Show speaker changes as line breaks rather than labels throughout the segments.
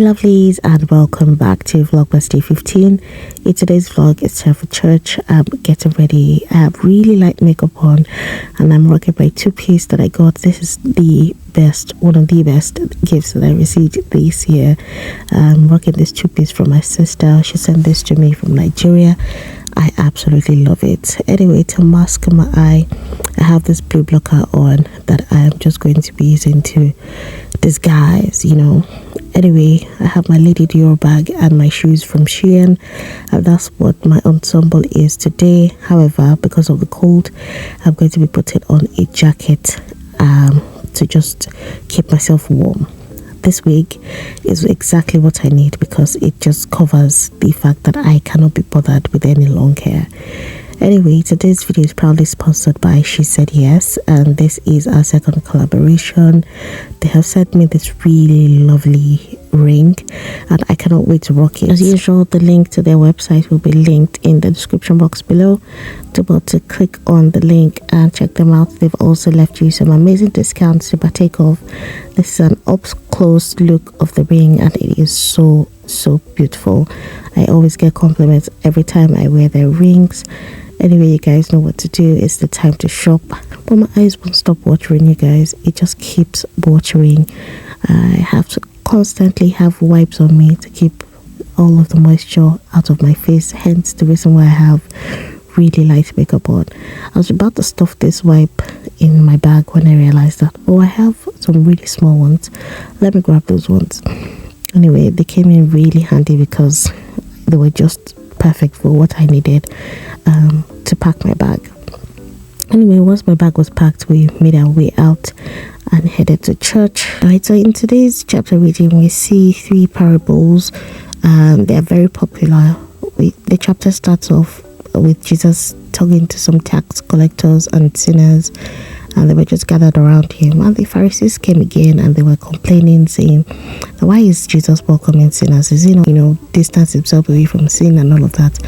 lovelies, and welcome back to Vlogmas Day 15. In today's vlog, it's time for church. I'm getting ready. I have really light makeup on and I'm rocking my two-piece that I got. This is the best, one of the best gifts that I received this year. I'm rocking this two-piece from my sister. She sent this to me from Nigeria. I absolutely love it. Anyway, to mask my eye, I have this blue blocker on that I am just going to be using to disguise, Anyway, I have my Lady Dior bag and my shoes from Shein, and that's what my ensemble is today. However, because of the cold, I'm going to be putting on a jacket to just keep myself warm. This wig is exactly what I need because it just covers the fact that I cannot be bothered with any long hair. Anyway, today's video is proudly sponsored by She Said Yes, and this is our second collaboration. They have sent me this really lovely ring and I cannot wait to rock it. As usual, the link to their website will be linked in the description box below. To click on the link and check them out. They've also left you some amazing discounts to partake of. This is an up close look of the ring and it is so beautiful. I always get compliments every time I wear their rings. Anyway, you guys know what to do. It's the time to shop, but my eyes won't stop watering, you guys. It just keeps watering. I have to constantly have wipes on me to keep all of the moisture out of my face, hence the reason why I have really light makeup on. I was about to stuff this wipe in my bag when I realized that, I have some really small ones. Let me grab those ones. Anyway, they came in really handy because they were just perfect for what I needed to pack my bag. Anyway, once my bag was packed, we made our way out and headed to church. Right, so in today's chapter reading, we see three parables. They are very popular. The chapter starts off with Jesus talking to some tax collectors and sinners, and they were just gathered around him. And the Pharisees came again and they were complaining, saying, why is Jesus welcoming sinners? Is he not, distance himself away from sin and all of that?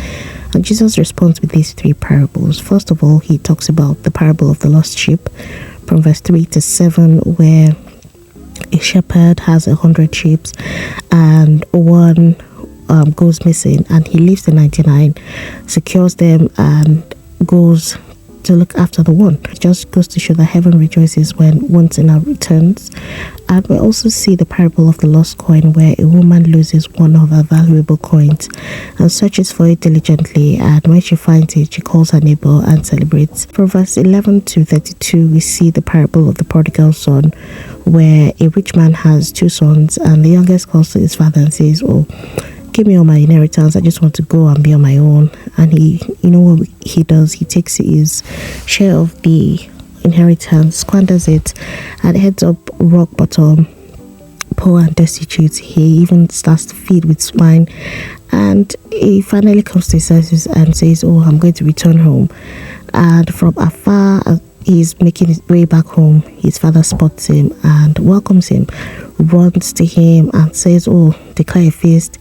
And Jesus responds with these three parables. First of all, he talks about the parable of the lost sheep from verse 3 to 7, where a shepherd has 100 sheep and one goes missing, and he leaves the 99, secures them, and goes to look after the one. It just goes to show that heaven rejoices when one sinner returns. And we also see the parable of the lost coin, where a woman loses one of her valuable coins and searches for it diligently, and when she finds it, she calls her neighbor and celebrates. From verse 11 to 32, we see the parable of the Prodigal Son, where a rich man has two sons, and the youngest calls to his father and says, give me all my inheritance, I just want to go and be on my own. And he, what he does, he takes his share of the inheritance, squanders it, and heads up rock bottom, poor and destitute. He even starts to feed with swine, and he finally comes to his senses and says, I'm going to return home. And from afar, he's making his way back home, his father spots him and welcomes him, runs to him and says, declare a feast.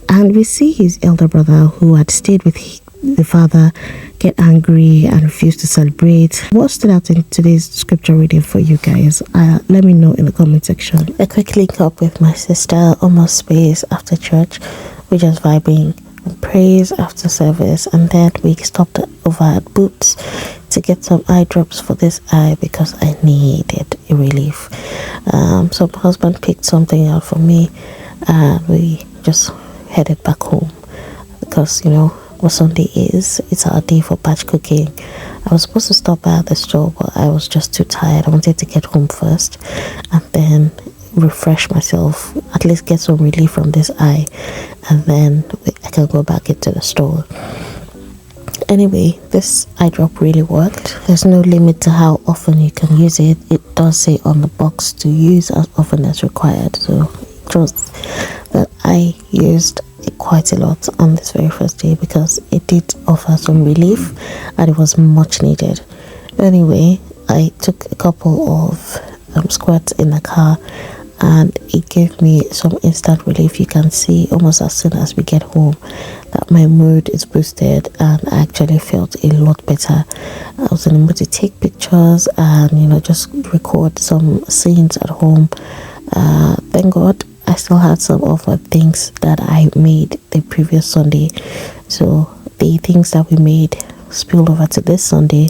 And we see his elder brother, who had stayed with the father, get angry and refuse to celebrate. What stood out in today's scripture reading for you guys? Let me know in the comment section. A quick link up with my sister, almost space after church. We're just vibing and praise after service, and then we stopped over at Boots to get some eye drops for this eye because I needed a relief. So my husband picked something out for me, and we just headed back home because what Sunday is, it's our day for batch cooking. I was supposed to stop by at the store, but I was just too tired. I wanted to get home first and then refresh myself, at least get some relief from this eye, and then I can go back into the store. Anyway, this eye drop really worked. There's no limit to how often you can use it. It does say on the box to use as often as required, so just that I used it quite a lot on this very first day because it did offer some relief and it was much needed. Anyway, I took a couple of squirts in the car and it gave me some instant relief. You can see almost as soon as we get home that my mood is boosted and I actually felt a lot better. I was in the mood to take pictures and just record some scenes at home. Thank God I still had some other things that I made the previous Sunday. So the things that we made spilled over to this Sunday,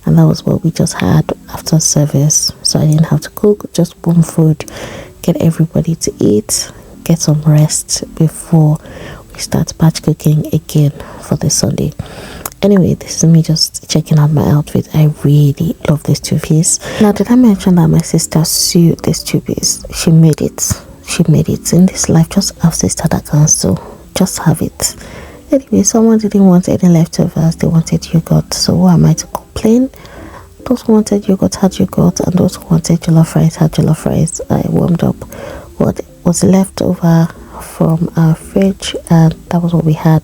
and that was what we just had after service. So I didn't have to cook, just warm food, get everybody to eat, get some rest before we start batch cooking again for this Sunday. Anyway, this is me just checking out my outfit. I really love this two-piece. Now, did I mention that my sister sewed this two-piece? She made it. She made it. In this life, just have sister that can sew. Just have it. Anyway, someone didn't want any leftovers. They wanted yogurt. So who am I to complain? Those who wanted yogurt had yogurt, and those who wanted jollof rice had jollof rice. I warmed up what was left over from our fridge, and that was what we had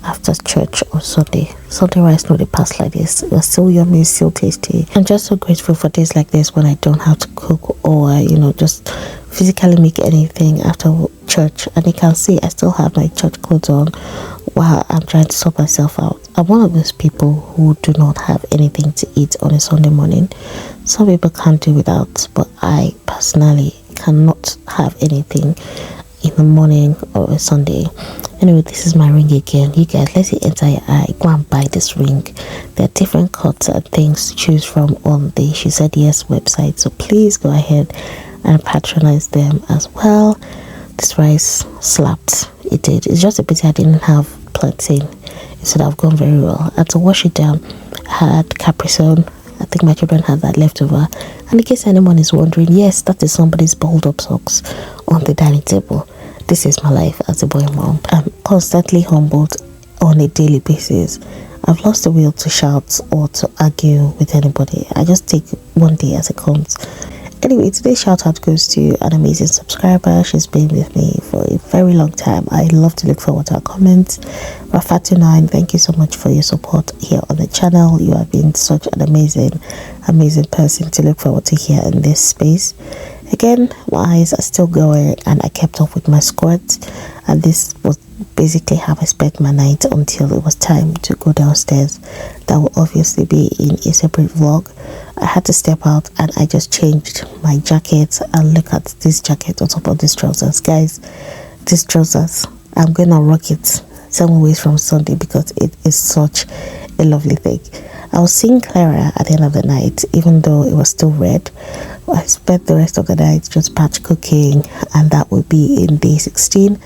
after church on Sunday. Sunday rice no dey pass like this. It was still yummy, still tasty. I'm just so grateful for days like this when I don't have to cook or just physically make anything after church. And you can see I still have my church clothes on while I'm trying to sort myself out. I'm one of those people who do not have anything to eat on a Sunday morning. Some people can't do without, but I personally cannot have anything in the morning or a Sunday. Anyway, this is my ring again. You guys, let's see enter your eye. Go and buy this ring. There are different cuts and things to choose from on the She Said Yes website, so please go ahead and patronize them as well. This rice slapped. It did. It's just a pity I didn't have plantain. It should have gone very well. I had to wash it down. I had Capri Sun. I think my children had that left over. And in case anyone is wondering, yes, that is somebody's balled up socks on the dining table. This is my life as a boy mom. I'm constantly humbled on a daily basis. I've lost the will to shout or to argue with anybody. I just take one day as it comes. Anyway, today's shout out goes to an amazing subscriber. She's been with me for a very long time. I love to look forward to her comments. Rafat, thank you so much for your support here on the channel. You have been such an amazing person to look forward to here in this space. Again, my eyes are still going and I kept up with my squats, and this was basically how I spent my night until it was time to go downstairs. That will obviously be in a separate vlog. I had to step out and I just changed my jacket, and look at this jacket on top of these trousers. Guys, these trousers, I'm gonna rock it 7 ways from Sunday because it is such a lovely thing. I was seeing clearer at the end of the night, even though it was still red. I spent the rest of the night just batch cooking, and that will be in day 16.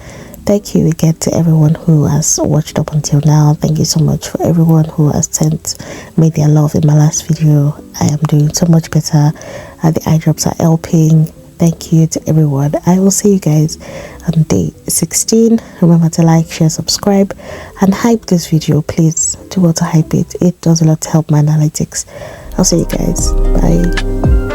Thank you again to everyone who has watched up until now. Thank you so much for everyone who has sent me their love in my last video. I am doing so much better, and the eye drops are helping. Thank you to everyone. I will see you guys on day 16. Remember to like, share, subscribe, and hype this video. Please do well to hype it. It does a lot to help my analytics. I'll see you guys. Bye.